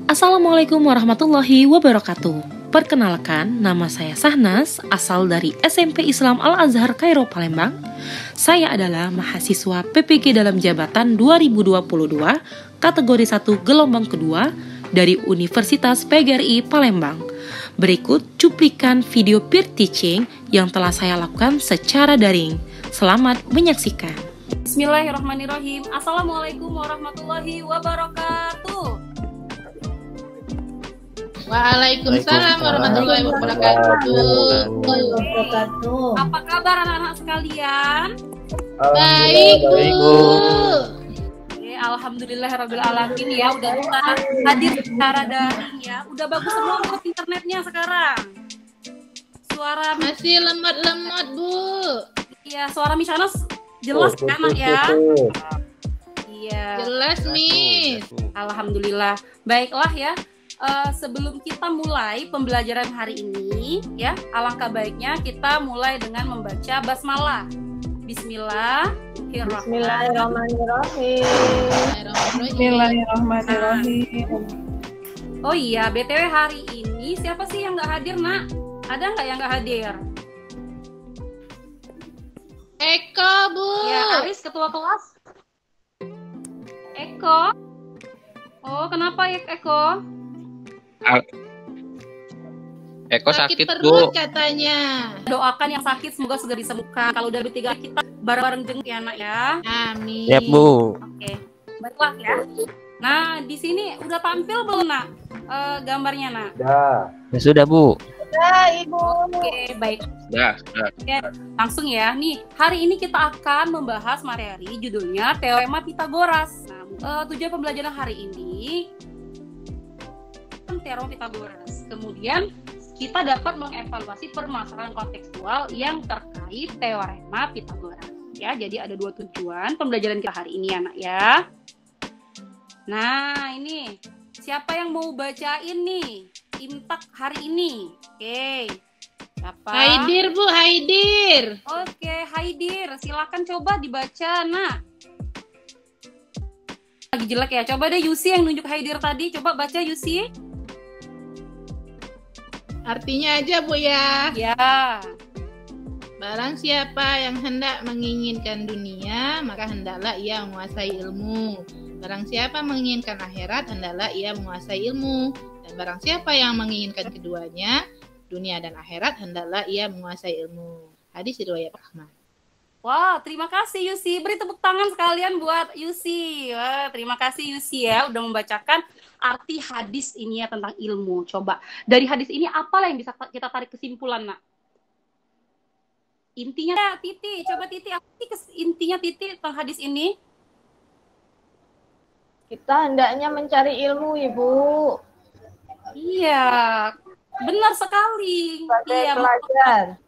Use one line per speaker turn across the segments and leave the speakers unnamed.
Assalamualaikum warahmatullahi wabarakatuh. Perkenalkan, nama saya Sahnas, asal dari SMP Islam Al-Azhar Kairo, Palembang. Saya adalah mahasiswa PPG dalam jabatan 2022, kategori 1 gelombang kedua dari Universitas PGRI Palembang. Berikut cuplikan video peer teaching yang telah saya lakukan secara daring. Selamat menyaksikan. Bismillahirrahmanirrahim. Assalamualaikum warahmatullahi wabarakatuh.
Waalaikumsalam warahmatullahi wabarakatuh.
Apa kabar anak-anak sekalian?
Baik, Bu.
Alhamdulillahirabbil alamin ya, udah bisa hadir secara daring ya. Udah bagus semua untuk internetnya sekarang. Suara
masih lemot-lemot, Bu.
Iya, suara Misanas jelas kan ya? Iya.
Jelas, Miss.
Alhamdulillah. Baiklah ya. Sebelum kita mulai pembelajaran hari ini ya, alangkah baiknya kita mulai dengan membaca basmalah.
Bismillahirrahmanirrahim.
Oh iya, BTW hari ini siapa sih yang nggak hadir, Nak? Ada nggak yang nggak hadir?
Eko, Bu.
Ya, Aris ketua kelas. Eko. Oh, kenapa ya Eko?
Eko sakit,
perut
Bu.
Katanya.
Doakan yang sakit semoga segera disembuhkan. Kalau udah bertiga kita bareng-bareng jenguk ya, Nak ya.
Amin.
Ya, Bu.
Oke. Baiklah ya. Nah, di sini udah tampil belum, Nak? Gambarnya, Nak?
Ya sudah, Bu.
Ya, Ibu.
Oke, baik.
Sudah.
Oke, langsung ya. Nih, hari ini kita akan membahas materi judulnya Teorema Pitagoras. Nah, tujuan pembelajaran hari ini Teorema Pitagoras. Kemudian kita dapat mengevaluasi permasalahan kontekstual yang terkait Teorema Pitagoras. Ya, jadi ada dua tujuan pembelajaran kita hari ini, anak ya. Nah, ini siapa yang mau bacain nih Imtak hari ini? Oke. Siapa?
Haidir, Bu, Haidir.
Oke, Haidir, silakan coba dibaca, Nak. Lagi jelek ya. Coba deh Yusi yang nunjuk Haidir tadi, coba baca Yusi.
Artinya aja, Bu ya.
Ya.
Barang siapa yang hendak menginginkan dunia, maka hendaklah ia menguasai ilmu. Barang siapa menginginkan akhirat, hendaklah ia menguasai ilmu. Dan barang siapa yang menginginkan keduanya, dunia dan akhirat, hendaklah ia menguasai ilmu. Hadis riwayat Ahmad.
Wah, terima kasih Yusi. Beri tepuk tangan sekalian buat Yusi. Wah, terima kasih Yusi ya udah membacakan arti hadis ini ya tentang ilmu. Coba dari hadis ini apa yang bisa kita tarik kesimpulan, Nak? Intinya ya, Titi, coba Titi, apa sih intinya Titi tentang hadis ini?
Kita hendaknya mencari ilmu, Ibu.
Iya, benar sekali.
Sebagai
Iya,
pelajar.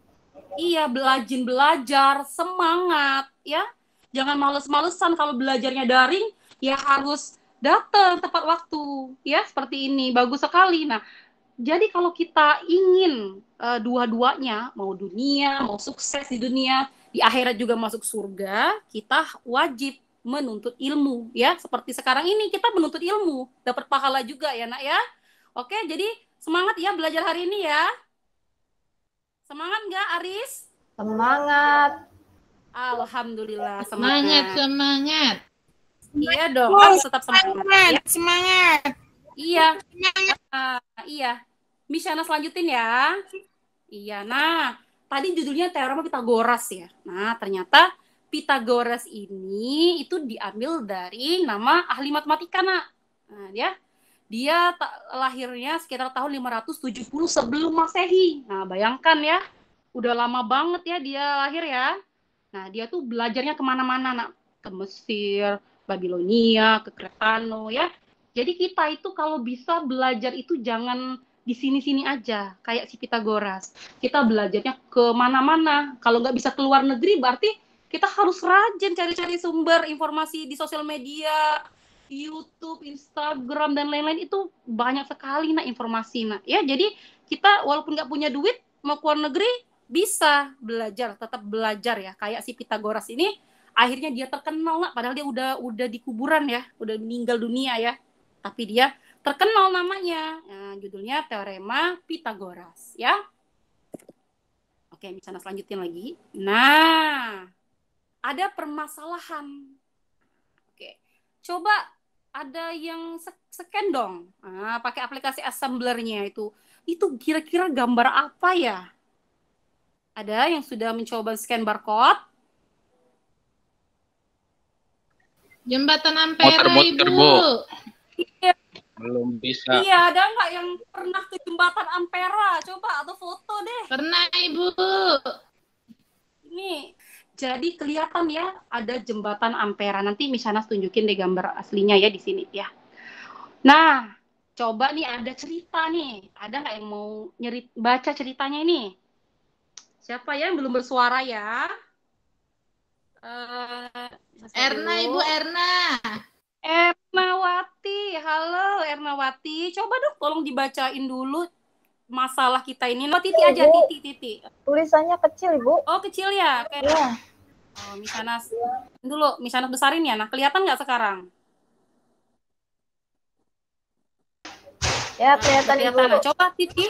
Iya, belajar, semangat ya. Jangan males-malesan kalau belajarnya daring, ya harus datang tepat waktu. Ya, seperti ini. Bagus sekali. Nah, jadi kalau kita ingin dua-duanya, mau dunia, mau sukses di dunia, di akhirat juga masuk surga, kita wajib menuntut ilmu ya. Seperti sekarang ini kita menuntut ilmu, dapat pahala juga ya, Nak ya. Oke, jadi semangat ya belajar hari ini ya. Semangat nggak, Aris?
Semangat.
Alhamdulillah,
Semangat.
Iya dong, harus tetap semangat. Ya.
Semangat.
Iya. Iya. Misyana selanjutin ya. Iya, nah, tadi judulnya Teorema Pitagoras ya. Nah, ternyata Pitagoras ini itu diambil dari nama ahli matematika, Nak. Nah, dia lahirnya sekitar tahun 570 sebelum Masehi. Nah, bayangkan ya, udah lama banget ya dia lahir ya. Nah, dia tuh belajarnya kemana-mana, Nak. Ke Mesir, Babilonia, ke Kretano ya. Jadi kita itu kalau bisa belajar itu jangan di sini-sini aja, kayak si Pitagoras. Kita belajarnya kemana-mana. Kalau nggak bisa keluar negeri, berarti kita harus rajin cari-cari sumber informasi di sosial media, YouTube, Instagram, dan lain-lain. Itu banyak sekali informasi. Ya, jadi kita walaupun nggak punya duit, mau keluar negeri, bisa belajar, tetap belajar ya. Kayak si Pitagoras ini, akhirnya dia terkenal, padahal dia udah di kuburan ya, udah meninggal dunia ya. Tapi dia terkenal namanya. Nah, judulnya Teorema Pitagoras, ya. Oke, misalnya selanjutin lagi. Nah, ada permasalahan. Oke, coba ada yang scan dong. Nah, pakai aplikasi assemblernya itu. Itu kira-kira gambar apa ya? Ada yang sudah mencoba scan barcode?
Jembatan Ampera,
Muter-muter,
Ibu.
Bu.
Iya,
Belum bisa.
iya, ada nggak yang pernah ke jembatan Ampera? Coba atau foto deh.
Pernah, Ibu.
Ini jadi kelihatan ya ada jembatan Ampera. Nanti Misanas tunjukin deh gambar aslinya ya di sini ya. Nah, coba nih ada cerita nih. Ada nggak yang mau baca ceritanya ini? Siapa ya yang belum bersuara ya?
Erna, Ibu Erna.
Ernawati, halo Ernawati. Coba dong tolong dibacain dulu masalah kita ini. No, Titi aja, Titi.
Tulisannya kecil, Ibu.
Oh, kecil ya? Kayak...
Iya.
Oh, Misanas dulu, Misanas besarin ya. Nah, kelihatan nggak sekarang?
Ya, kelihatan, Ibu.
Nah, coba Titi.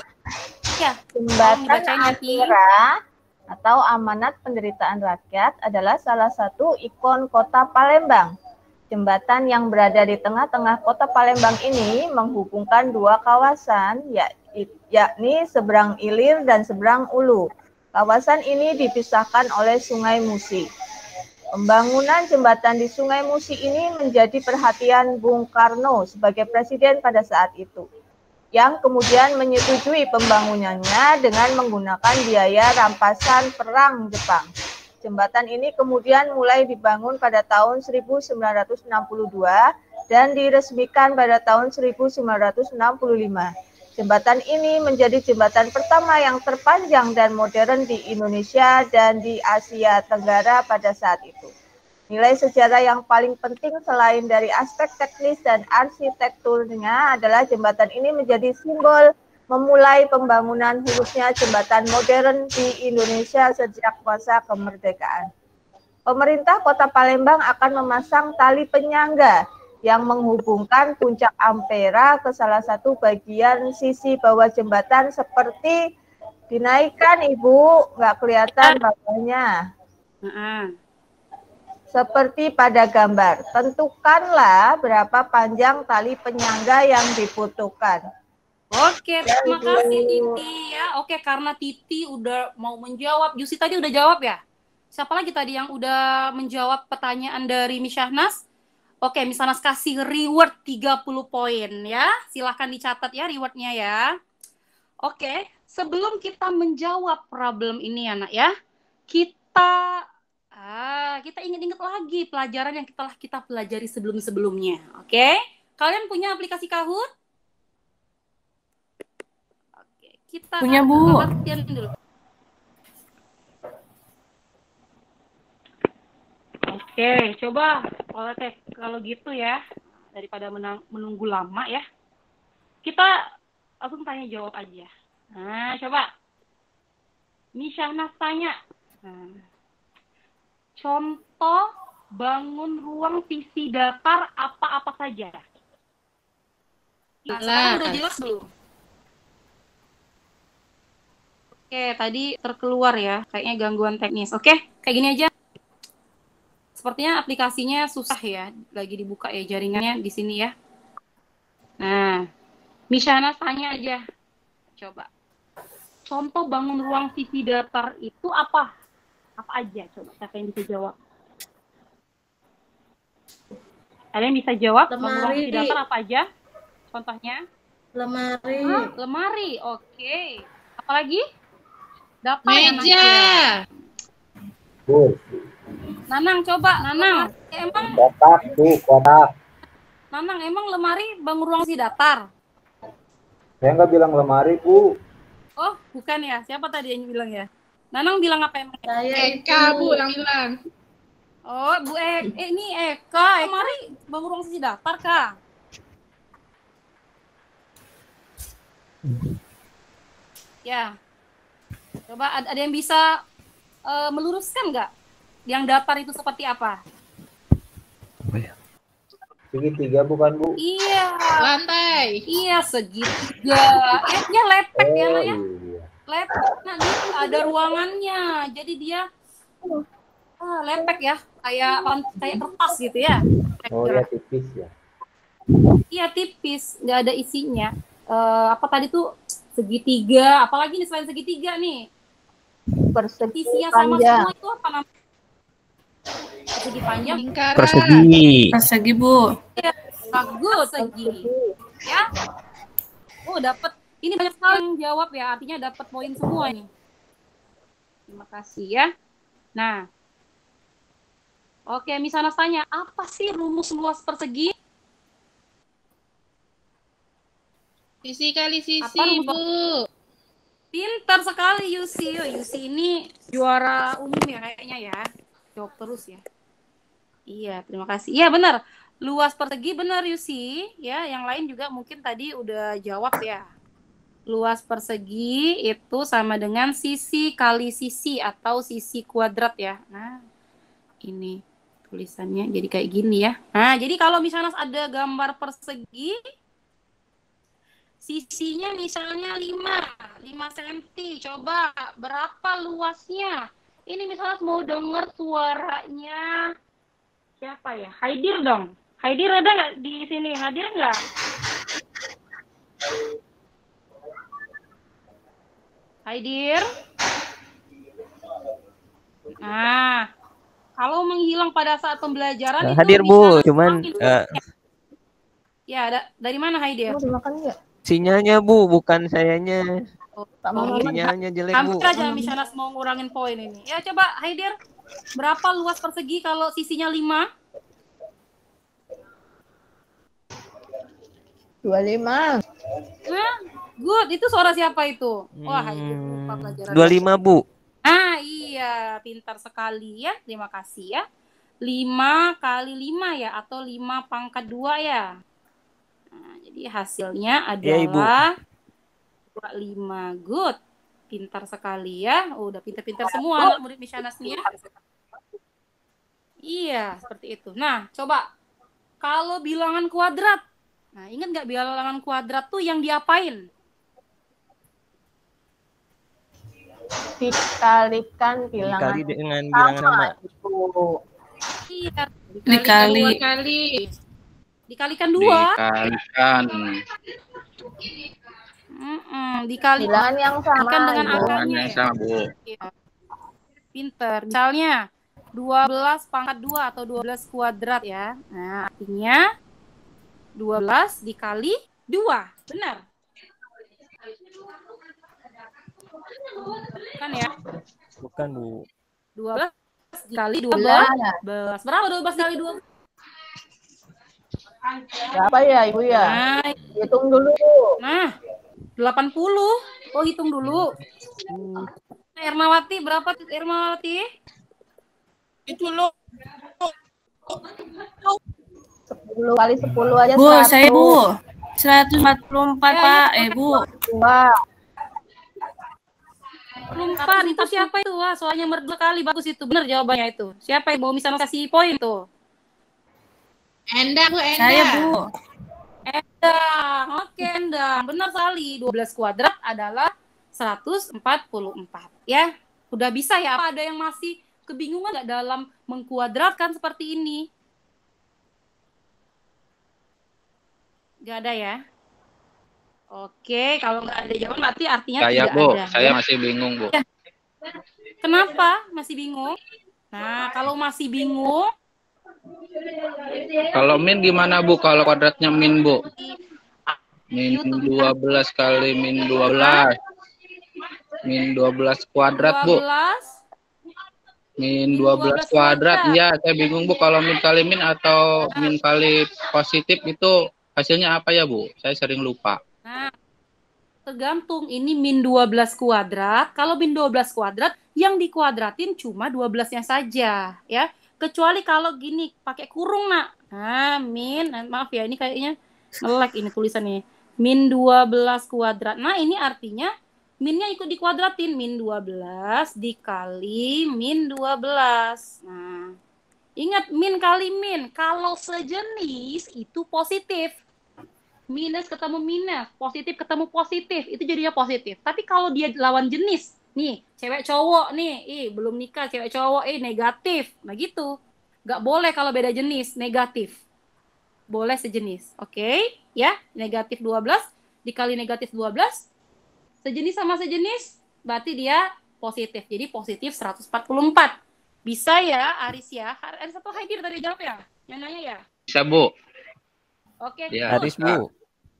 Ya,
Jembatan Ampera atau Amanat Penderitaan Rakyat adalah salah satu ikon kota Palembang. Jembatan yang berada di tengah-tengah kota Palembang ini menghubungkan dua kawasan, yakni seberang Ilir dan seberang Ulu. Kawasan ini dipisahkan oleh Sungai Musi. Pembangunan jembatan di Sungai Musi ini menjadi perhatian Bung Karno sebagai presiden pada saat itu, yang kemudian menyetujui pembangunannya dengan menggunakan biaya rampasan perang Jepang. Jembatan ini kemudian mulai dibangun pada tahun 1962 dan diresmikan pada tahun 1965. Jembatan ini menjadi jembatan pertama yang terpanjang dan modern di Indonesia dan di Asia Tenggara pada saat itu. Nilai sejarah yang paling penting selain dari aspek teknis dan arsitekturnya adalah jembatan ini menjadi simbol memulai pembangunan khususnya jembatan modern di Indonesia sejak masa kemerdekaan. Pemerintah Kota Palembang akan memasang tali penyangga yang menghubungkan puncak Ampera ke salah satu bagian sisi bawah jembatan seperti dinaikkan, Ibu, nggak kelihatan bawahnya. Seperti pada gambar, tentukanlah berapa panjang tali penyangga yang dibutuhkan.
Oke, terima kasih Titi ya. Oke, karena Titi udah mau menjawab, Yusi tadi udah jawab ya? Siapa lagi tadi yang udah menjawab pertanyaan dari Misyahnas? Oke, Misyahnas kasih reward 30 poin ya. Silahkan dicatat ya rewardnya ya. Oke, sebelum kita menjawab problem ini anak ya, kita ingat-ingat lagi pelajaran yang telah kita pelajari sebelum-sebelumnya. Oke, kalian punya aplikasi Kahoot? Oke, kita
punya, Bu.
latihan dulu. Oke, coba kalau gitu ya, daripada menunggu lama ya, kita langsung tanya jawab aja. Nah, coba Misyahnas tanya. Contoh bangun ruang visi datar apa-apa saja. Nah, sekarang udah jelas belum? Oke, tadi terkeluar ya, kayaknya gangguan teknis. Oke, kayak gini aja. Sepertinya aplikasinya susah ya, lagi dibuka ya jaringannya di sini ya. Nah, Misyahnas tanya aja. Coba. Contoh bangun ruang visi datar itu apa? Apa aja? Coba, siapa yang bisa jawab? Ada yang bisa jawab? Bangun ruang visi datar apa aja? Contohnya?
Lemari.
Lemari, oke. Apa lagi? Dapur
Meja.
Nanang, coba. Nanang, emang
Kotak, Bu, kotak.
Nanang, emang lemari bangun ruang visi datar?
Saya nggak bilang lemari, Bu.
Oh, bukan ya. Siapa tadi yang bilang ya? Nanang bilang apa emang?
Eka, Bu, yang bilang.
Oh, Bu ini Eka. Lemari bangun ruang visi datar, Kak. Ya. Coba ada yang bisa meluruskan nggak? Yang datar itu seperti apa?
Segitiga bukan, Bu?
Iya.
Lantai.
Iya, segitiga. Ya, dia lepek ya, Nak, ya.
Iya.
Lepek. Nah, dia ada ruangannya. Jadi dia lepek ya. Kayak kertas gitu ya.
Oh ya, tipis ya.
Iya, tipis. Nggak ada isinya. Apa tadi tuh? Segitiga. Apalagi nih selain segitiga nih?
Persegi
Isinya sama
panjang.
semua itu apa namanya? Persegi panjang.
Lingkaran.
Persegi.
Persegi, Bu.
Bagus, persegi. Ya. Dapat. Ini banyak sekali yang jawab ya. Artinya dapat poin semua nih. Terima kasih ya. Nah. Oke, misalnya tanya, apa sih rumus luas persegi?
Sisi kali sisi,
Apa rumus-
Bu.
Pintar sekali Yusi. Yusi ini juara umum ya kayaknya ya. Jawab terus ya. Iya, terima kasih. Iya benar. Luas persegi benar Yusi. Ya, yang lain juga mungkin tadi udah jawab ya. Luas persegi itu sama dengan sisi kali sisi atau sisi kuadrat ya. Nah, ini tulisannya jadi kayak gini ya. Nah, jadi kalau misalnya ada gambar persegi, sisinya misalnya 5 cm. Coba berapa luasnya? Ini misalnya mau denger suaranya siapa ya? Haidir dong. Haidir ada nggak di sini? Hadir nggak? Haidir? Nah, kalau menghilang pada saat pembelajaran itu
Hadir,
bisa
Bu. Cuman
ya, dari mana Haidir?
Mau dimakan nggak?
sinyalnya, Bu, bukan sayanya.
Tak mau makan.
Sinyalnya jelek, Bu.
Hampir aja misalnya mau ngurangin poin ini. Ya coba Haidir, berapa luas persegi kalau sisinya 5?
25.
Nah, good. Itu suara siapa itu? Wah, Haidir lupa pelajaran.
25, Bu.
Ah, iya, pintar sekali ya. Terima kasih ya. 5 kali 5 ya, atau 5 pangkat 2 ya. Nah, jadi hasilnya adalah 25. Good. Pintar sekali ya. Udah pintar-pintar semua anak murid Misyanas nih ya. Iya, seperti itu. Nah, coba. Kalau bilangan kuadrat. Nah, ingat nggak bilangan kuadrat tuh yang diapain?
Dikalikan bilangan
Dikali dengan bilangan sama.
itu.
Iya,
Dikali.
2 kali.
dikalikan 2.
Dikalikan
Dikalikan
Bilangan yang sama.
dengan
Ibu.
angkanya
yang
ya.
sama, Bu.
Iya. Pinter. Misalnya 12 pangkat 2 atau 12 kuadrat ya. Nah, artinya 12 dikali 2. Benar. Kan ya?
Bukan, Bu.
12 dikali 12.
Belas.
Berapa 12 kali 12?
Berapa ya Ibu ya?
Nah,
Hitung dulu.
80. Oh, hitung dulu. Ermawati berapa Ermawati?
Itu lo.
10 kali 10 aja.
Bu,
100.
saya Bu. 144, Pak. Bu.
2.
24. Itu siapa itu? Wah, soalnya berdua kali. Bagus itu. Benar jawabannya itu. Siapa yang mau misalnya kasih poin tuh?
Endang, Bu, Endang.
Saya, Bu.
Endang. Oke, Endang. Benar sekali. 12 kuadrat adalah 144. Ya, udah bisa ya. Apa ada yang masih kebingungan nggak dalam mengkuadratkan seperti ini? Nggak ada ya? Oke, kalau nggak ada jawaban berarti artinya
Saya,
tidak
Bu.
ada.
Saya masih bingung, Bu.
Kenapa? Masih bingung? Nah, kalau masih bingung,
Kalau min gimana, Bu? Kalau kuadratnya min, Bu? Min 12 kali min 12. Min 12 kuadrat, Bu.
12.
Min 12 kuadrat. Iya, saya bingung, Bu. Kalau min kali min atau min kali positif itu hasilnya apa ya, Bu? Saya sering lupa.
Nah, tergantung ini min 12 kuadrat. Kalau min 12 kuadrat, yang dikuadratin cuma 12-nya saja, ya. Kecuali kalau gini, pakai kurung, Nak. Nah, min, maaf ya, ini kayaknya nge-lag ini tulisannya. Min 12 kuadrat. Nah, ini artinya minnya ikut dikuadratin. Min 12 dikali min 12. Nah, Ingat min kali min. Kalau sejenis itu positif. Minus ketemu minus, positif ketemu positif, itu jadinya positif. Tapi kalau dia lawan jenis, nih cewek cowok nih, belum nikah cewek cowok, negatif. Nah gitu. Nggak boleh kalau beda jenis, negatif. Boleh sejenis. Oke? Ya, negatif 12 dikali negatif 12, sejenis sama sejenis, berarti dia positif. Jadi positif 144. Bisa ya, Aris ya? Aris atau Haidir tadi jawab ya? Yang nanya ya?
Bisa, Bu.
Oke,
Ya,
good.
Aris, Bu.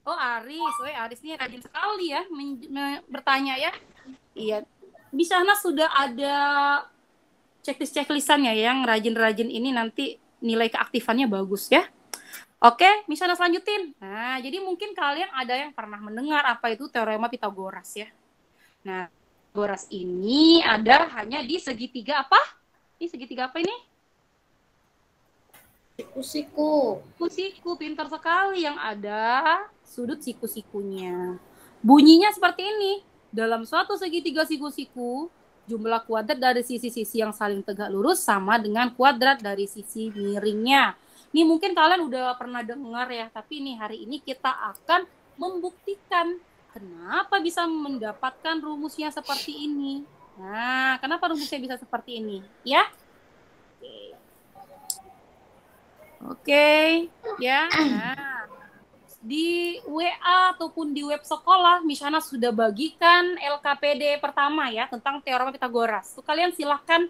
Oh, Aris. Aris ini rajin sekali ya bertanya ya. Iya. Di sana sudah ada checklist-checklistannya yang rajin-rajin ini nanti nilai keaktifannya bagus ya. Oke, misalnya selanjutin. Nah, jadi mungkin kalian ada yang pernah mendengar apa itu teorema Pitagoras ya. Nah, Pitagoras ini ada hanya di segitiga apa? Ini segitiga apa ini?
Siku-siku.
Siku, pintar sekali. Yang ada sudut siku-sikunya. Bunyinya seperti ini. Dalam suatu segitiga siku-siku, jumlah kuadrat dari sisi-sisi yang saling tegak lurus sama dengan kuadrat dari sisi miringnya. Ini mungkin kalian udah pernah dengar ya, tapi nih hari ini kita akan membuktikan kenapa bisa mendapatkan rumusnya seperti ini. Nah, kenapa rumusnya bisa seperti ini? Ya? Oke. Ya. Nah, di WA ataupun di web sekolah, Misyana sudah bagikan LKPD pertama ya, tentang teorema Pitagoras. Tuh, kalian silahkan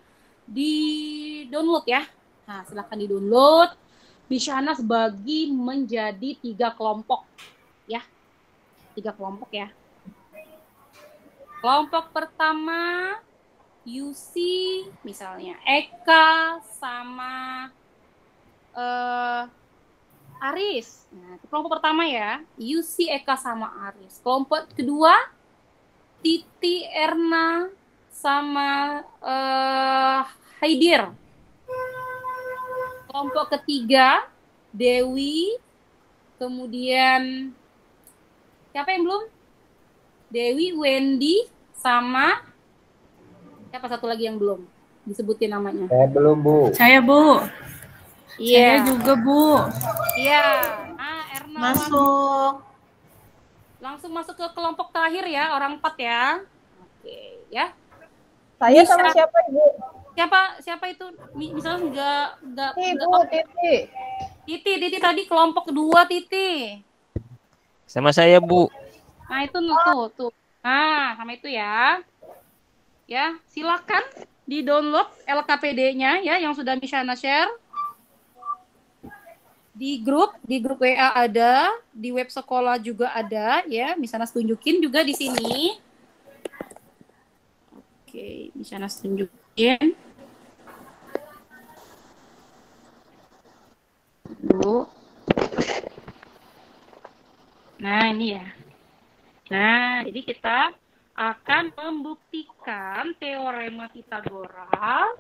di-download ya. Nah, silahkan di-download. Misyana bagi menjadi 3 kelompok. Ya. 3 kelompok ya. Kelompok pertama, Yusi, misalnya Eka sama Aris. Nah, kelompok pertama ya, Yusi, Eka sama Aris. Kelompok kedua, Titi, Erna sama Haidir. Kelompok ketiga, Dewi, kemudian siapa yang belum? Dewi, Wendy, sama siapa satu lagi yang belum disebutin namanya?
Saya belum, Bu.
Saya, Bu.
Iya.
Saya juga, Bu.
Iya. Erna
Masuk.
langsung masuk ke kelompok terakhir ya, orang 4 ya. Oke, ya.
Saya sama siapa, Ibu?
Siapa itu? Misalnya enggak
Ibu, Titi.
Titi tadi kelompok kedua, Titi.
Sama saya, Bu.
Nah, itu tuh. Nah, sama itu ya. Ya, silakan di-download LKPD-nya ya yang sudah Misyana share. Di grup WA ada, di web sekolah juga ada ya. Misyana tunjukin juga di sini. Oke, Misyana tunjukin. Dulu. Nah, ini ya. Nah, jadi kita akan membuktikan teorema Pitagoras,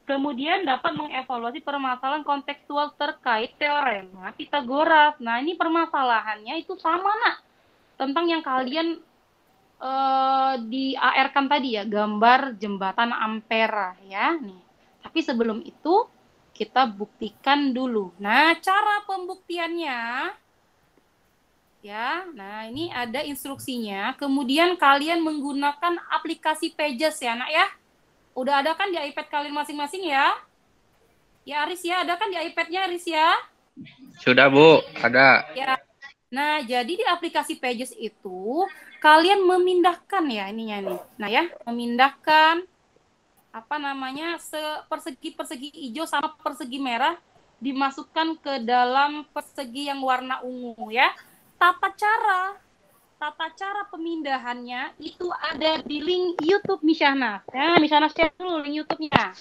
kemudian dapat mengevaluasi permasalahan kontekstual terkait teorema Pitagoras. Nah, ini permasalahannya itu sama, Nak. Tentang yang kalian di AR-kan tadi ya, gambar jembatan Ampera ya. Nih. Tapi sebelum itu, kita buktikan dulu. Nah, cara pembuktiannya ya, nah ini ada instruksinya. Kemudian kalian menggunakan aplikasi Pages ya, Nak ya. Udah ada kan di iPad kalian masing-masing ya? Ya, Aris ya, ada kan di iPad-nya Aris ya?
Sudah, Bu. Ada.
Ya. Nah, jadi di aplikasi Pages itu kalian memindahkan ya ininya nih. Nah ya, memindahkan apa namanya persegi hijau sama persegi merah dimasukkan ke dalam persegi yang warna ungu ya. Tata cara pemindahannya itu ada di link YouTube Misyana. Ya, Misyana share dulu link YouTube-nya.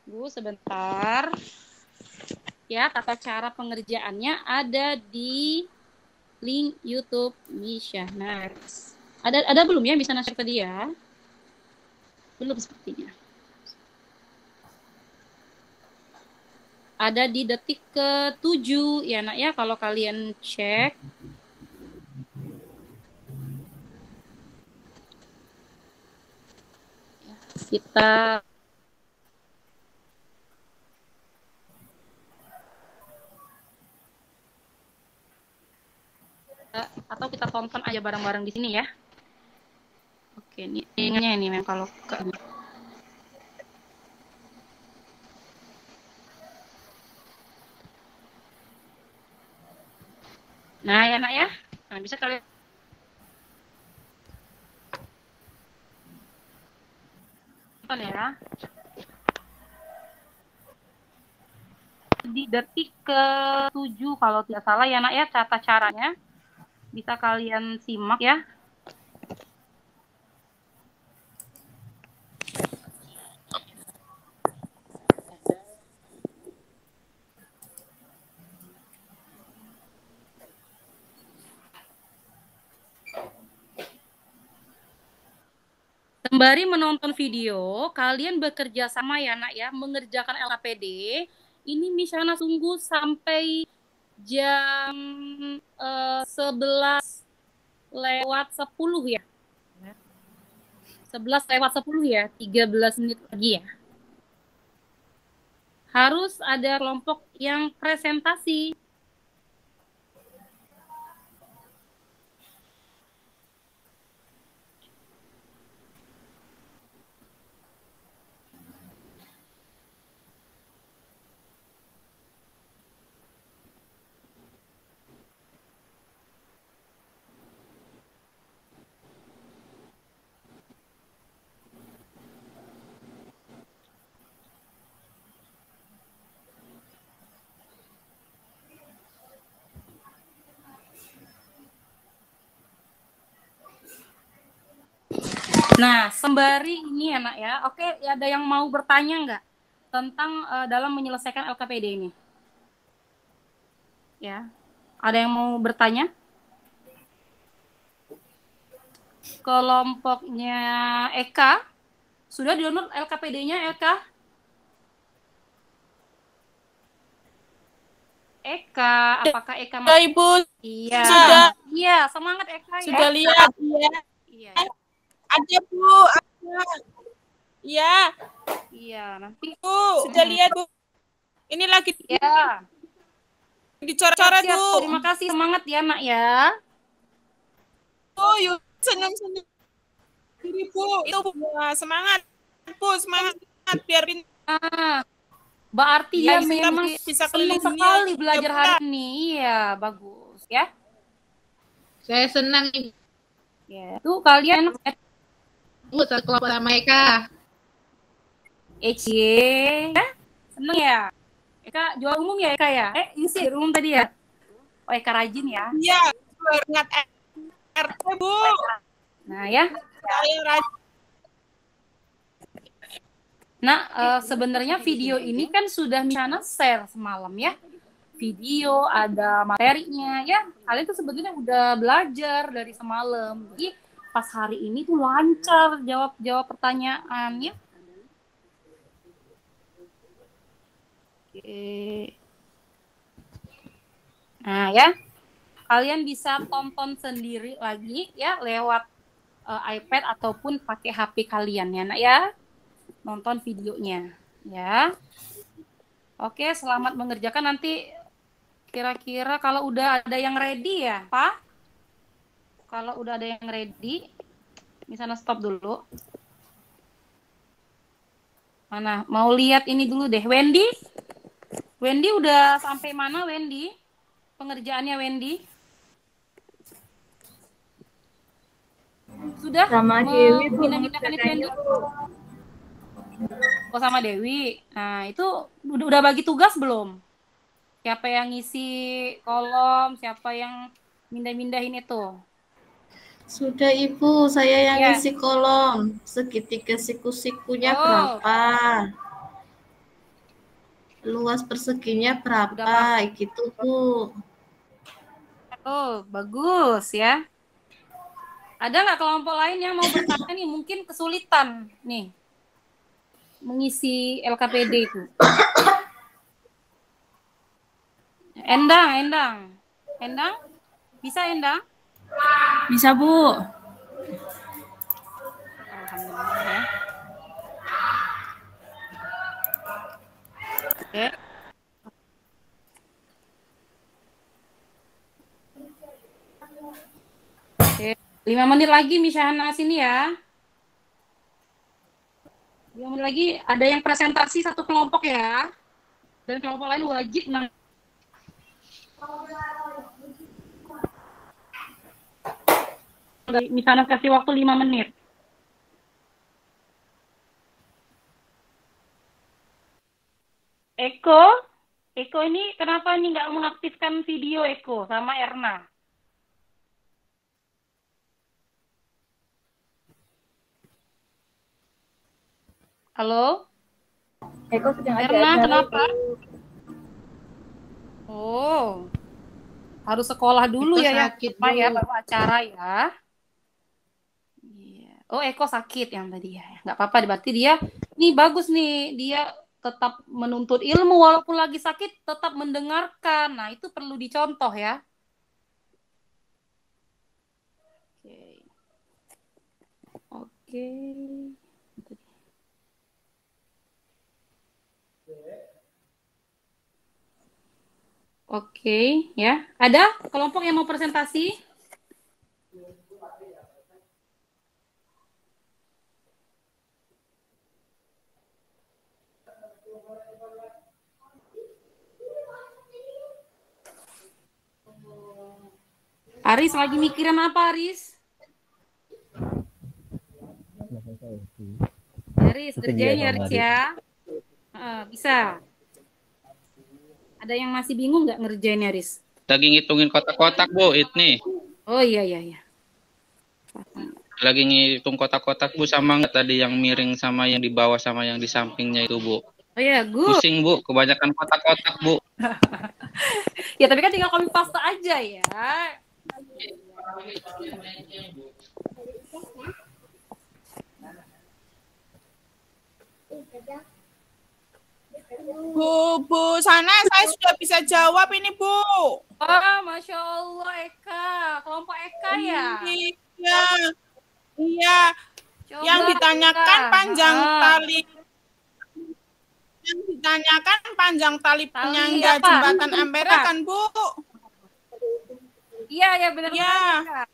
Bu, sebentar. Ya, tata cara pengerjaannya ada di link YouTube Misyana. Ada belum ya Misyana share tadi ya? Belum sepertinya. Ada di detik ke-7 ya, Nak ya, kalau kalian cek. Kita kita tonton aja bareng-bareng di sini ya. Oke, ini ini memang kalau ke ini. Nah, ya nak ya. Nah, bisa kalian tonton ya. Di detik ke-7 kalau tidak salah ya nak ya, tata caranya. Bisa kalian simak ya. Sembari menonton video, kalian bekerja sama ya nak ya, mengerjakan LKPD. Ini Misyana tunggu sampai jam 11 lewat 10 ya. 11 lewat 10 ya, 13 menit lagi ya. Harus ada kelompok yang presentasi. Nah, sembari ini ya nak ya, oke, ada yang mau bertanya nggak tentang dalam menyelesaikan LKPD ini? Ya, ada yang mau bertanya? Kelompoknya Eka, sudah di-download LKPD-nya Eka? Eka, apakah Eka?
Sudah Ibu,
Iya.
sudah.
Iya, semangat Eka ya.
Sudah lihat ya.
Iya.
Ada Bu, ada. Iya.
Iya, nanti
Bu, sudah lihat Bu. Ini lagi
ya.
dicoret-coret
Siap,
Bu.
terima kasih, semangat ya nak ya.
Oh, yuk senyum-senyum. Ini Bu, itu Bu. Wah, semangat Bu, semangat biar
Ah, berarti
Ya,
dia memang
bisa
senang
keliling dunia.
sekali belajar
Ya,
hari ini. Iya, bagus ya.
Saya senang Ibu
Ya, tuh kalian
sekelompok sama Eka.
ya, seneng ya. Eka jual umum ya Eka ya? Isi umum tadi ya? Oh Eka rajin ya?
Iya, ingat RT Bu.
Nah ya.
Saya rajin.
Nah sebenarnya video ini kan sudah Misyana share semalam ya. Video ada materinya ya. Kalian tuh sebenarnya udah belajar dari semalam. Jadi pas hari ini tuh lancar jawab pertanyaan ya. Oke. Nah ya, kalian bisa tonton sendiri lagi ya lewat iPad ataupun pakai HP kalian ya nak ya, nonton videonya ya. Oke, selamat mengerjakan. Nanti kira-kira kalau udah ada yang ready ya Pak, kalau udah ada yang ready, misalnya stop dulu. Mana mau lihat ini dulu deh, Wendy udah sampai mana Wendy? Pengerjaannya Wendy? Sudah?
Sama Dewi Bu.
Pindah-pindahkan itu Wendy? Oh sama Dewi. Nah itu udah bagi tugas belum? Siapa yang ngisi kolom? Siapa yang mindah-mindahin itu?
Sudah Ibu, saya yang
Ya.
isi kolom. Segitiga siku-sikunya
Oh.
berapa? Luas perseginya berapa? Gitu Bu.
Oh bagus ya. Ada nggak kelompok lain yang mau bertanya nih? Mungkin kesulitan nih mengisi LKPD itu. Endang, bisa Endang?
Bisa Bu.
Alhamdulillah ya. Oke. Oke, 5 menit lagi Misyana sini ya. 5 menit lagi ada yang presentasi satu kelompok ya. Dan kelompok lain wajib Misyana kasih waktu 5 menit. Eko ini kenapa ini nggak mengaktifkan video Eko sama Erna? Halo?
Eko sedang ada
Erna,
acara
kenapa?
itu.
Oh, harus sekolah dulu
Eko
ya,
sakit
Pak ya,
dulu.
baru acara ya. Iya. Oh, Eko sakit yang tadi ya. Nggak apa-apa, berarti dia, ini bagus nih, dia tetap menuntut ilmu walaupun lagi sakit, tetap mendengarkan. Nah, itu perlu dicontoh ya. Oke. Oke. Oke, ya. Ada kelompok yang mau presentasi? Aris lagi mikirin apa, Aris? Aris, kerjain ya, Aris ya. Bisa. Ada yang masih bingung nggak ngerjain, Aris?
Lagi ngitungin kotak-kotak, Bu, ini.
Oh iya.
Lagi ngitung kotak-kotak, Bu, sama nggak tadi yang miring sama yang di bawah sama yang di sampingnya itu, Bu.
Oh iya, good.
Pusing, Bu, kebanyakan kotak-kotak, Bu.
Ya, tapi kan tinggal copy paste aja ya.
Bu Sana, saya sudah bisa jawab ini, Bu.
Oh, Masya Allah, Eka. Kelompok Eka ya?
Iya.
Coba,
Yang ditanyakan
Eka.
panjang tali. Yang ditanyakan panjang tali penyangga
apa?
jembatan Ampera kan, Bu?
Iya, benar.
Iya.
Kak.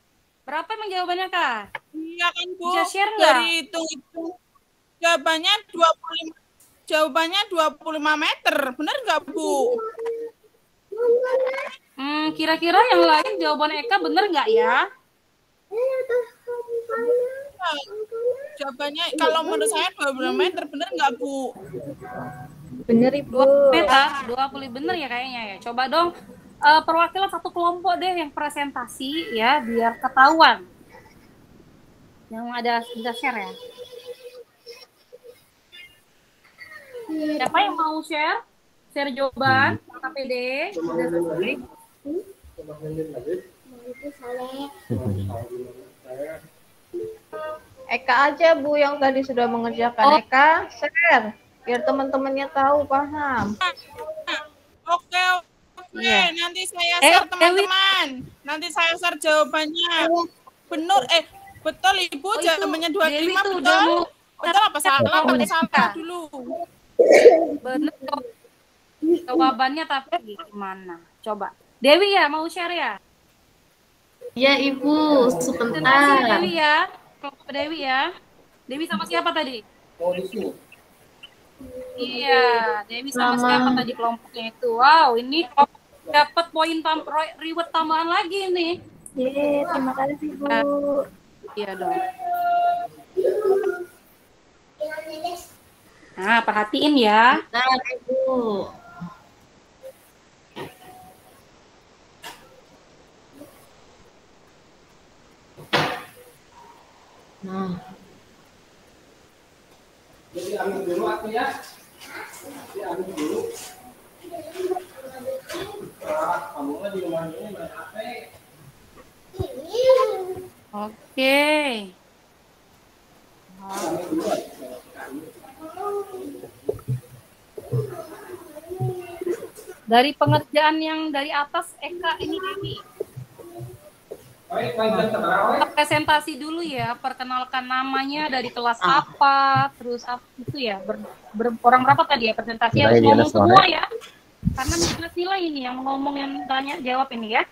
Berapa emang jawabannya, Kak?
Iya kan, Bu?
Bisa share nggak?
Dari hitung-hitung jawabannya 25 meter. Benar nggak, Bu?
Kira-kira yang lain jawaban Eka bener nggak ya?
Jawabannya kalau menurut saya 25 meter. Benar nggak, Bu?
Bener, Ibu.
20 meter, 20 bener ya kayaknya ya. Coba dong perwakilan satu kelompok deh yang presentasi ya biar ketahuan. Yang ada bisa share ya. Siapa yang mau share? Share jawaban KPD. Sudah selesai.
Eka aja, Bu, yang tadi sudah mengerjakan. Eka, share. Biar teman-temannya tahu, paham.
Oke.
Iya.
Nanti saya share, teman-teman. Nanti saya share jawabannya. Benar, betul, Ibu. Jawabannya 25, betul? Betul apa salah? Salah dulu.
Bener. Jawabannya tapi gimana? Coba. Dewi ya, mau share ya?
Ya, Ibu, sebentar.
Dewi ya. Kelompok Dewi ya. Dewi sama siapa tadi? Iya, Dewi sama siapa tadi kelompoknya itu? Wow, ini dapat poin reward tambahan lagi nih.
Terima kasih, Bu.
Iya dong. Nah, perhatiin ya.
Nah, Ibu. Nah.
Jadi ambil dulu aku ya. Ambil dulu. Kamu di rumah ini main HP.
Oke. Dari pengerjaan yang dari atas Eka ini Dewi. Presentasi dulu ya, perkenalkan namanya dari kelas apa, terus apa itu ya, orang berapa tadi ya presentasi harus ngomong semua ya, karena minus nilai ini yang ngomong yang tanya jawab ini ya.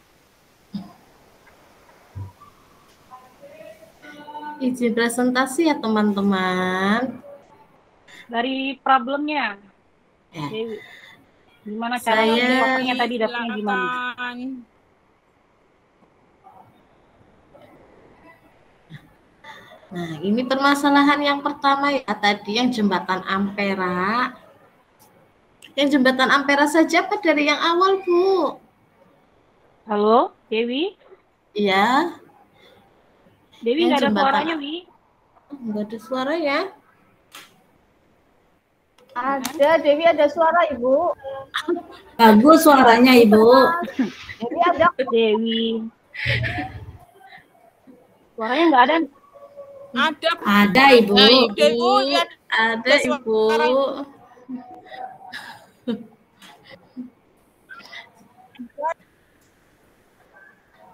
Izin presentasi ya teman-teman.
Dari problemnya.
Ya.
Dewi. Gimana cara
Saya
tadi dapetnya gimana?
Nah, ini permasalahan yang pertama ya tadi yang jembatan Ampera. Yang jembatan Ampera saja apa dari yang awal, Bu?
Halo, Dewi?
Iya.
Dewi nggak ada suaranya, Wi.
Nggak ada suara ya?
Ada, Dewi ada suara, Ibu.
Bagus suaranya, Ibu.
Dewi ada.
Dewi. Suaranya nggak ada.
Ada, Ibu.
Ibu, ya.
Ada, Ibu.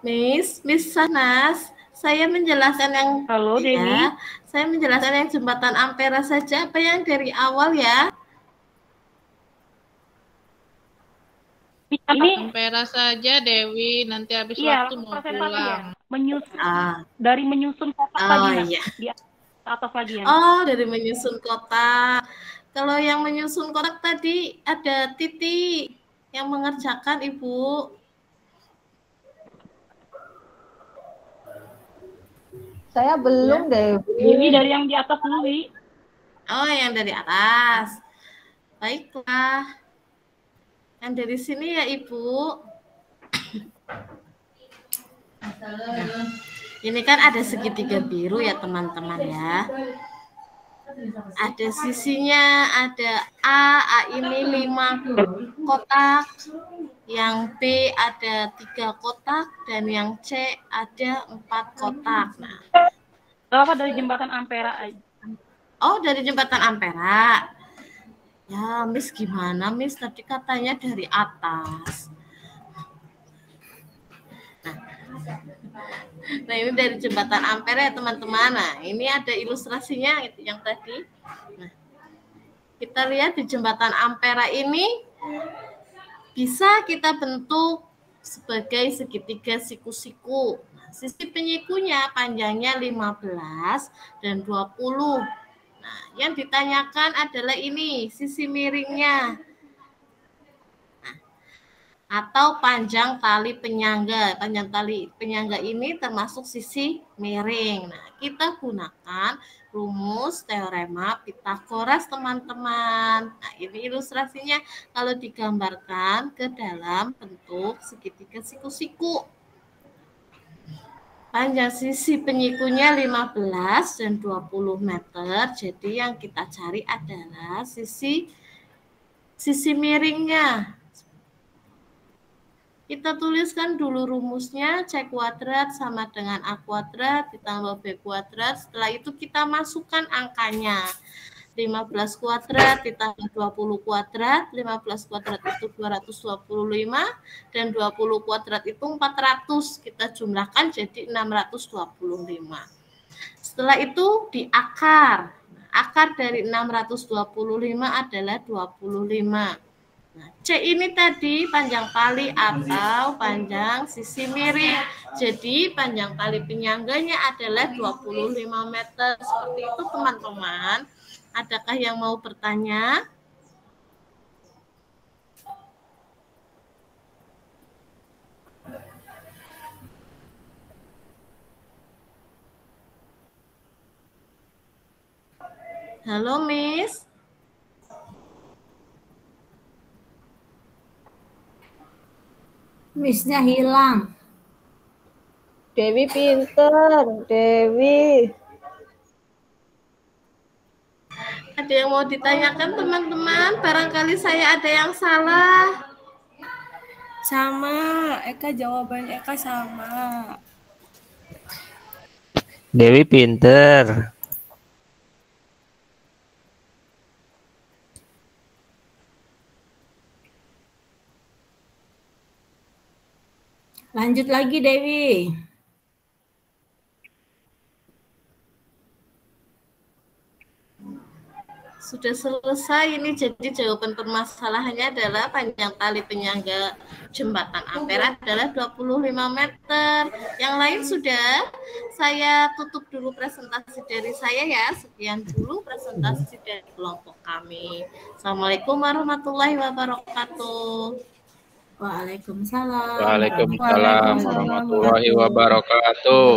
Miss Sanas, saya menjelaskan yang
Halo, Dewi.
Saya menjelaskan yang jembatan Ampera saja, apa yang dari awal ya?
Ini
Ampera saja Dewi, nanti habis
iya,
waktu mau
presentasi
pulang.
ya. Dari menyusun kotak tadi
iya.
di atas lagi ya.
Oh, dari menyusun kotak. Kalau yang menyusun kotak tadi ada Titi yang mengerjakan, Ibu.
Saya belum, Dewi.
Dewi dari yang di atas dulu, Wi.
Oh, yang dari atas. Baiklah. Yang dari sini ya, Ibu. Nah, ini kan ada segitiga biru ya, teman-teman ya. Ada sisinya, ada A ini 5 kotak. Yang B ada 3 kotak dan yang C ada 4 kotak. Nah,
Apa dari jembatan Ampera aja?
oh, dari jembatan Ampera. Ya, Miss gimana, Miss? Tadi katanya dari atas. Nah, ini dari jembatan Ampera ya, teman-teman. Nah, ini ada ilustrasinya itu yang tadi. Nah, kita lihat di jembatan Ampera ini bisa kita bentuk sebagai segitiga siku-siku. Nah, sisi penyikunya panjangnya 15 dan 20. Nah, yang ditanyakan adalah ini, sisi miringnya. Nah, atau panjang tali penyangga. Panjang tali penyangga ini termasuk sisi miring. Nah, kita gunakan rumus teorema Pythagoras, teman-teman. Nah, ini ilustrasinya kalau digambarkan ke dalam bentuk segitiga siku-siku. Panjang sisi penyikunya 15 dan 20 meter. Jadi yang kita cari adalah sisi miringnya. Kita tuliskan dulu rumusnya, C kuadrat sama dengan A kuadrat ditambah B kuadrat. Setelah itu kita masukkan angkanya. 15 kuadrat ditambah 20 kuadrat, 15 kuadrat itu 225, dan 20 kuadrat itu 400. Kita jumlahkan jadi 625. Setelah itu diakar. Akar dari 625 adalah 25. Nah, C ini tadi panjang tali atau panjang sisi miring. Jadi panjang tali penyangganya adalah 25 meter. Seperti itu, teman-teman. Adakah yang mau bertanya? Halo, Miss.
Miss-nya hilang.
Dewi pinter, Dewi.
Ada yang mau ditanyakan, teman-teman? Barangkali saya ada yang salah.
Sama, Eka jawaban Eka sama.
Dewi pinter.
Lanjut lagi, Dewi.
Sudah selesai ini, jadi jawaban permasalahannya adalah panjang tali penyangga jembatan Ampera adalah 25 meter. Yang lain sudah? saya tutup dulu presentasi dari saya ya. Sekian dulu presentasi dari kelompok kami. Assalamualaikum warahmatullahi wabarakatuh.
Waalaikumsalam.
Waalaikumsalam warahmatullahi wabarakatuh.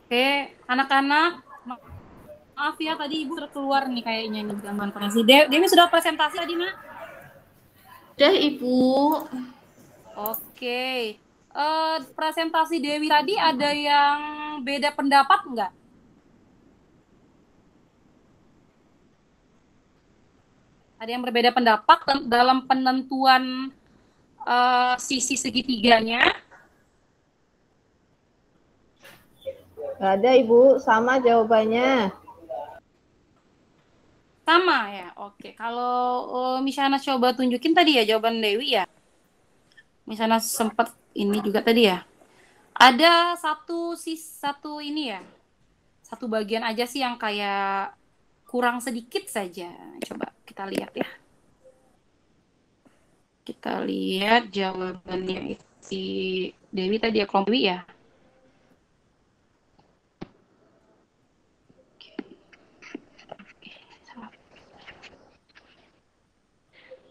Oke, anak-anak, maaf ya tadi Ibu sudah keluar nih kayaknya nih gambar presentasi. Dewi sudah presentasi tadi, Nak?
Sudah, Ibu.
Oke. Presentasi Dewi tadi ada yang beda pendapat nggak? Ada yang berbeda pendapat dalam penentuan sisi segitiganya?
Nggak ada, Ibu. Sama jawabannya.
Sama ya? Oke. Kalau Misyana coba tunjukin tadi ya jawaban Dewi ya? Misyana sempat ini juga tadi ya? Ada satu ini ya? Satu bagian aja sih yang kayak kurang sedikit saja. Coba kita lihat ya. Kita lihat jawabannya si Dewi tadi ya, kelompok Dewi ya?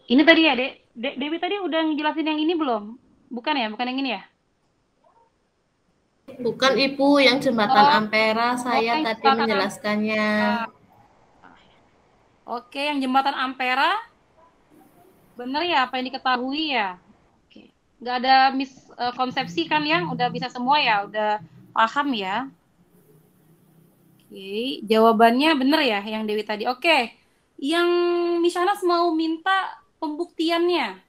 Ini tadi ya, Dewi tadi udah ngejelasin yang ini belum? Bukan ya? Bukan yang ini ya?
Bukan, Ibu, yang jembatan Ampera saya tadi menjelaskannya.
Oke, yang jembatan Ampera bener ya apa yang diketahui ya? Oke. Nggak ada miskonsepsi kan ya? Udah bisa semua ya? Udah paham ya? Oke, jawabannya bener ya yang Dewi tadi. Oke, yang Mishanas mau minta pembuktiannya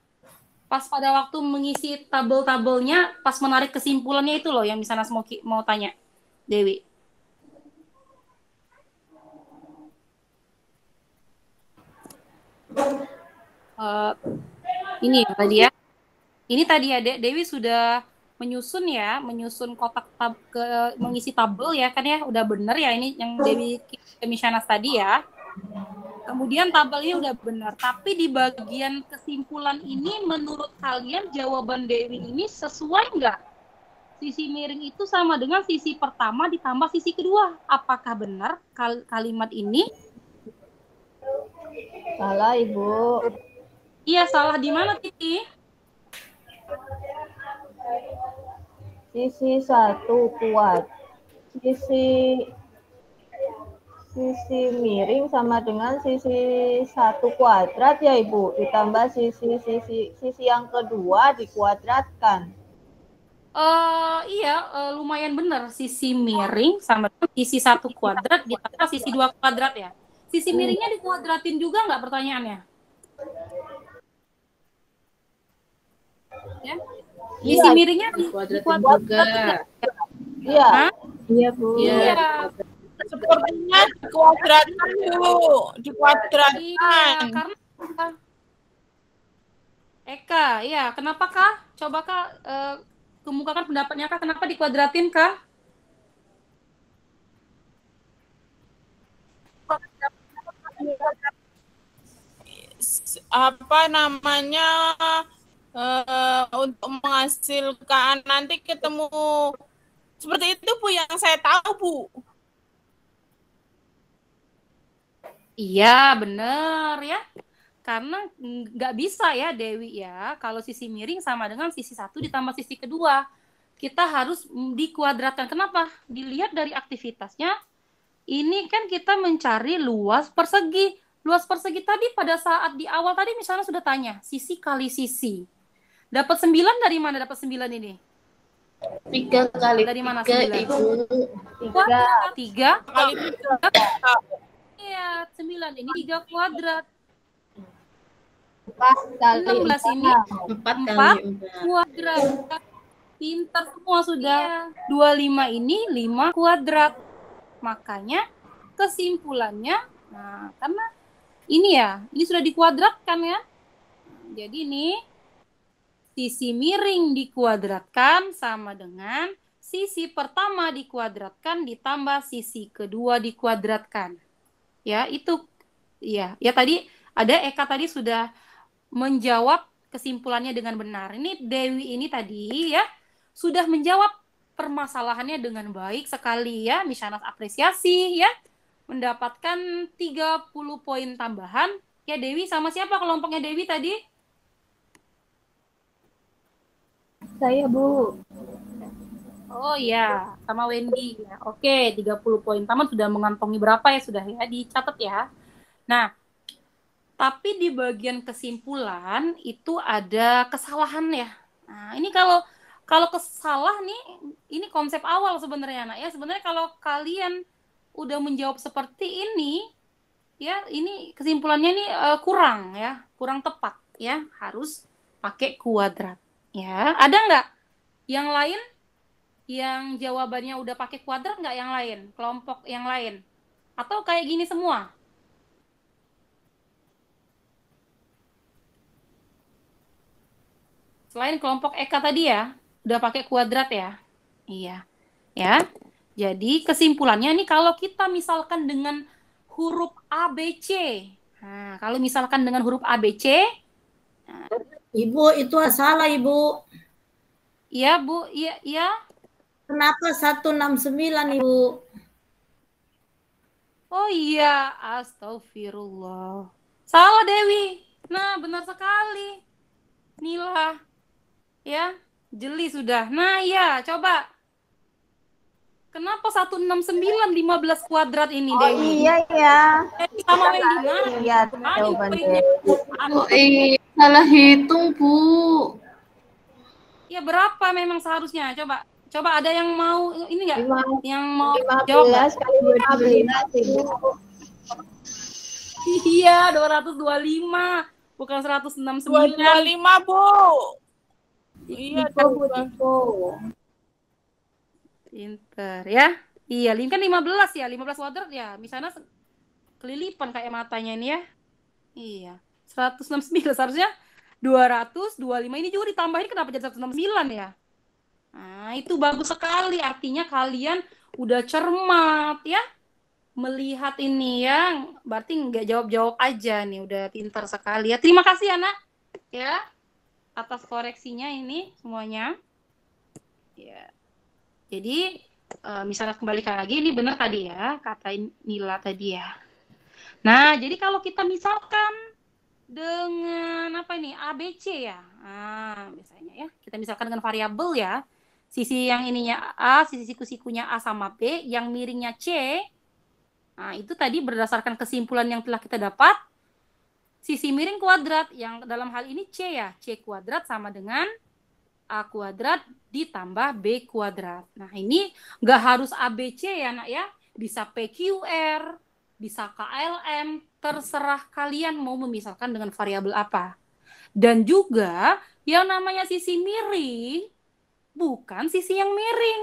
pas pada waktu mengisi tabel-tabelnya, pas menarik kesimpulannya itu loh yang Mishanas mau tanya Dewi. Ini tadi ya. Ini tadi ya, Dewi sudah menyusun kotak mengisi tabel ya kan ya, udah bener ya ini yang Dewi Mishanas tadi ya. Kemudian tabelnya udah benar, tapi di bagian kesimpulan ini menurut kalian jawaban Dewi ini sesuai nggak? Sisi miring itu sama dengan sisi pertama ditambah sisi kedua. Apakah benar kalimat ini?
Salah, Ibu.
Iya, salah di mana, Titi?
Sisi 1 kuat. Sisi miring sama dengan sisi 1 kuadrat ya, Ibu. Ditambah sisi yang kedua dikuadratkan.
Iya, lumayan benar. Sisi miring sama dengan sisi 1 kuadrat ditambah sisi 2 kuadrat ya. Sisi miringnya dikuadratin juga nggak pertanyaannya? Ya. Sisi miringnya dikuadratin juga.
Iya.
Iya, Bu.
Iya.
Sepertinya dikuadratkan, Bu. Dikuadratkan.
Iya, karena Eka, ya kenapa Kak? Coba Kak kemukakan pendapatnya Kak, kenapa dikuadratin Kak?
Apa namanya, untuk menghasilkan nanti ketemu seperti itu, Bu, yang saya tahu, Bu.
Iya, bener ya. Karena nggak bisa ya Dewi ya, kalau sisi miring sama dengan sisi 1 ditambah sisi kedua. Kita harus dikuadratkan. Kenapa? Dilihat dari aktivitasnya, ini kan kita mencari luas persegi. Luas persegi tadi pada saat di awal tadi misalnya sudah tanya, sisi kali sisi. Dapat 9 dari mana dapat 9 ini?
3 kali
dari mana
3,
9?
Ibu.
3
Kali 3.
Iya, 9 ini 3 kuadrat.
4 kali
16 ini
4
4
kali 4.
kuadrat. Pintar semua sudah. 25 ini 5 kuadrat. Makanya kesimpulannya, nah karena ini ya, ini sudah dikuadratkan ya. Jadi ini sisi miring dikuadratkan sama dengan sisi pertama dikuadratkan ditambah sisi kedua dikuadratkan. Ya, itu ya. Ya tadi ada Eka tadi sudah menjawab kesimpulannya dengan benar. Ini Dewi ini tadi ya sudah menjawab permasalahannya dengan baik sekali ya. Mishanas apresiasi ya. Mendapatkan 30 poin tambahan. Ya Dewi, sama siapa kelompoknya Dewi tadi?
Saya, Bu.
Oh ya, sama Wendy. Oke, 30 poin taman sudah mengantongi berapa ya sudah ya, dicatat ya. Nah, tapi di bagian kesimpulan itu ada kesalahan ya. Nah, ini kalau kesalah nih, ini konsep awal sebenarnya anak ya. Sebenarnya kalau kalian udah menjawab seperti ini, ya ini kesimpulannya nih kurang ya, kurang tepat ya. Harus pakai kuadrat ya. Ada nggak yang lain? Yang jawabannya udah pakai kuadrat nggak yang lain? Kelompok yang lain? Atau kayak gini semua? Selain kelompok Eka tadi ya, udah pakai kuadrat ya? Iya. Ya. Jadi kesimpulannya nih kalau kita misalkan dengan huruf ABC. Nah, kalau misalkan dengan huruf ABC. Nah,
Ibu, itu salah, Ibu.
Iya, Bu. Iya.
Kenapa 169, Ibu?
Oh iya, astagfirullah. Salah Dewi. Nah, benar sekali. Nila. Ya, jeli sudah. Nah, ya, coba. Kenapa 169 15 kuadrat ini,
Oh
Dewi?
iya ya.
Sama Wendy.
Iya, jawabannya.
Salah hitung, Bu.
Ya, berapa memang seharusnya? Coba ada yang mau ini enggak? Yang mau
15
jawab nggak?
kali 15, Ibu.
Iya, 225. Bukan 169.
225, Bu. Iya,
Pinter ya. Iya, Lim kan 15 ya. 15 kuadrat ya. Misalnya kelilipan kayak matanya ini ya. Iya. 169 seharusnya 225. Ini juga ditambahin kenapa jadi 169 ya? Nah, itu bagus sekali. Artinya kalian udah cermat ya. Melihat ini ya. Berarti nggak jawab-jawab aja nih. Udah pintar sekali ya. Terima kasih anak. Ya. Atas koreksinya ini semuanya. Ya. Jadi, misalnya kembali lagi. Ini benar tadi ya. Kata Nila tadi ya. Nah, jadi kalau kita misalkan dengan apa ini? ABC ya. Nah, biasanya ya. Kita misalkan dengan variabel ya. Sisi yang ininya A, sisi siku-sikunya A sama B, yang miringnya C. Nah, itu tadi berdasarkan kesimpulan yang telah kita dapat. Sisi miring kuadrat, yang dalam hal ini C ya. C kuadrat sama dengan A kuadrat ditambah B kuadrat. Nah, ini nggak harus ABC ya, nak ya. Bisa PQR, bisa KLM, terserah kalian mau memisahkan dengan variabel apa. Dan juga yang namanya sisi miring, bukan sisi yang miring.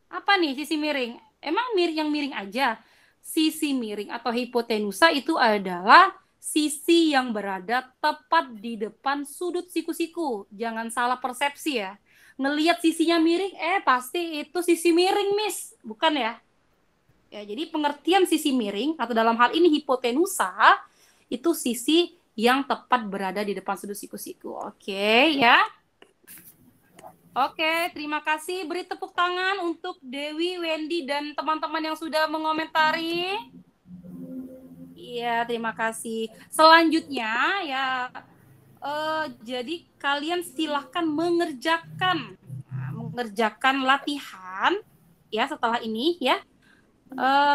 Apa nih sisi miring? Emang yang miring aja? Sisi miring atau hipotenusa itu adalah sisi yang berada tepat di depan sudut siku-siku. Jangan salah persepsi ya. Ngelihat sisinya miring, pasti itu sisi miring, Miss. Bukan ya? Ya, jadi pengertian sisi miring, atau dalam hal ini hipotenusa, itu sisi yang tepat berada di depan sudut siku-siku. Oke, ya. Oke, terima kasih. Beri tepuk tangan untuk Dewi, Wendy, dan teman-teman yang sudah mengomentari. Iya, terima kasih. Selanjutnya, ya, jadi kalian silahkan mengerjakan latihan, ya, setelah ini, ya.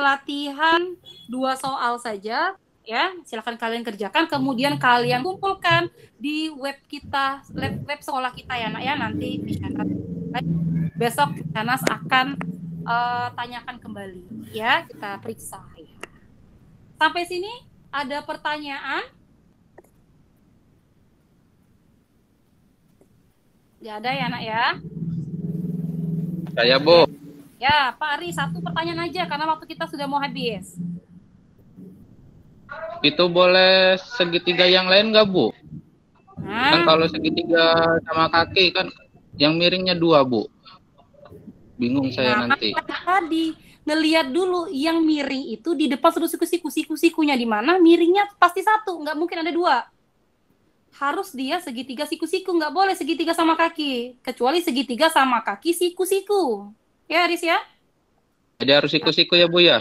Latihan 2 soal saja. Ya, silakan kalian kerjakan, kemudian kalian kumpulkan di web kita, web sekolah kita ya, nak ya. Nanti besok Shanas akan tanyakan kembali, ya, kita periksa. Ya. Sampai sini ada pertanyaan? Nggak ada ya, nak ya?
Saya, Bu.
Ya, Pak Ari, 1 pertanyaan aja karena waktu kita sudah mau habis.
Itu boleh segitiga yang lain nggak, Bu? Kan kalau segitiga sama kaki kan yang miringnya 2, Bu. Bingung saya nanti.
Tadi ngelihat dulu yang miring itu di depan sudut siku-sikunya di mana, miringnya pasti 1, nggak mungkin ada 2. harus dia segitiga siku-siku, nggak boleh segitiga sama kaki, kecuali segitiga sama kaki siku-siku. Ya, Aris ya?
Jadi harus siku-siku ya Bu ya?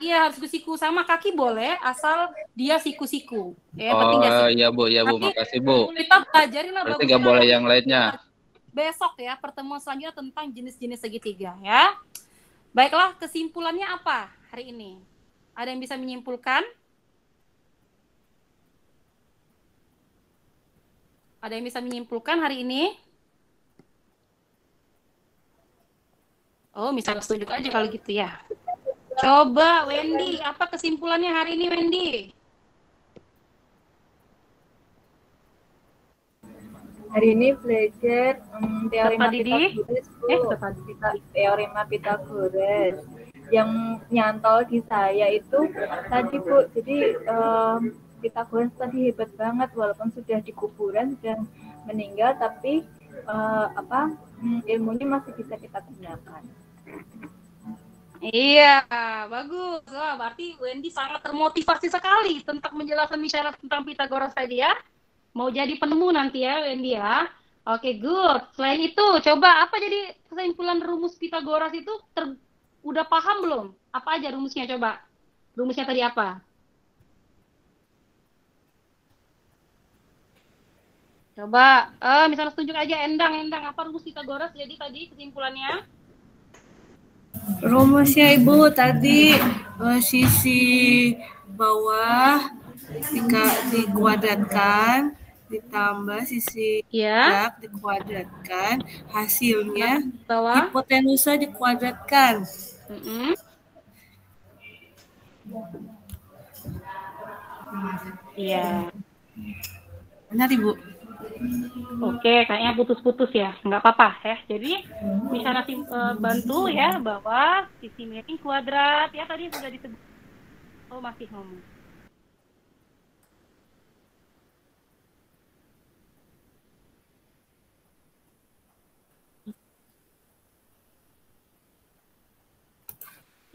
Iya, harus siku-siku sama kaki boleh, asal dia siku-siku. Ya, penting nggak sih?
Oh iya Bu, ya Bu,
Nanti
makasih Bu.
kita pelajarin lah
Berarti nggak boleh yang lainnya.
Besok ya, pertemuan selanjutnya tentang jenis-jenis segitiga ya. Baiklah, kesimpulannya apa hari ini? Ada yang bisa menyimpulkan? Ada yang bisa menyimpulkan hari ini? Oh, misalnya setuju aja kalau gitu ya. Coba Wendy, apa kesimpulannya hari ini Wendy?
Hari ini belajar teorema Pythagoras, teorema Pythagoras. Yang nyantol di saya itu tadi Bu, jadi Pythagoras tadi hebat banget walaupun sudah di kuburan, sudah meninggal, tapi ilmunya masih bisa kita gunakan.
Iya, bagus. Wah, berarti Wendy sangat termotivasi sekali tentang menjelaskan bicara tentang Pythagoras tadi ya. Mau jadi penemu nanti ya Wendy ya. Oke, good. Selain itu, coba apa jadi kesimpulan rumus Pythagoras itu udah paham belum? Apa aja rumusnya coba? Rumusnya tadi apa? Coba, misalnya tunjuk aja Endang apa rumus Pythagoras jadi tadi kesimpulannya?
Rumusnya Ibu tadi sisi bawah dikuadratkan ditambah sisi atas dikuadratkan, hasilnya hipotenusa dikuadratkan.
Iya.
Benar Ibu.
Oke, kayaknya putus-putus ya, nggak apa-apa ya. Jadi misalnya bantu ya bahwa sisi miring kuadrat ya tadi sudah disebut. Oh masih ngomong.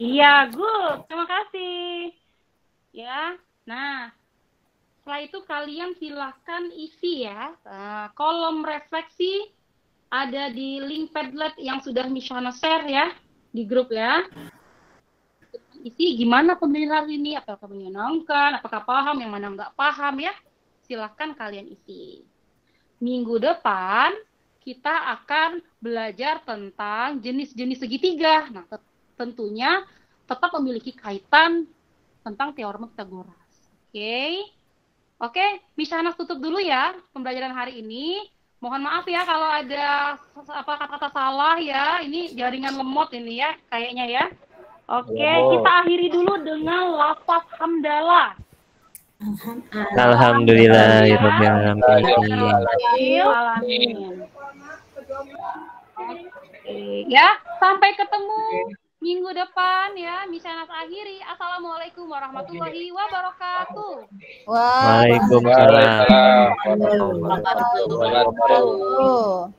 Iya, good. Terima kasih. Ya, nah. Setelah itu kalian silahkan isi ya. Kolom refleksi ada di link Padlet yang sudah Misyana share ya di grup ya. Isi gimana pembelajaran hari ini, apakah menyenangkan, apakah paham, yang mana nggak paham ya. Silahkan kalian isi. Minggu depan kita akan belajar tentang jenis-jenis segitiga. Nah, tentunya tetap memiliki kaitan tentang teorema Pythagoras. Oke, Misyana tutup dulu ya pembelajaran hari ini. Mohon maaf ya kalau ada kata-kata salah ya. Ini jaringan lemot ini ya kayaknya ya. Oke, kita akhiri dulu dengan lafaz hamdalah.
Alhamdulillahirabbil
alamin. Ya, sampai ketemu minggu depan ya, Misyana akhiri. Assalamualaikum warahmatullahi wabarakatuh.
Waalaikumsalam warahmatullahi wabarakatuh.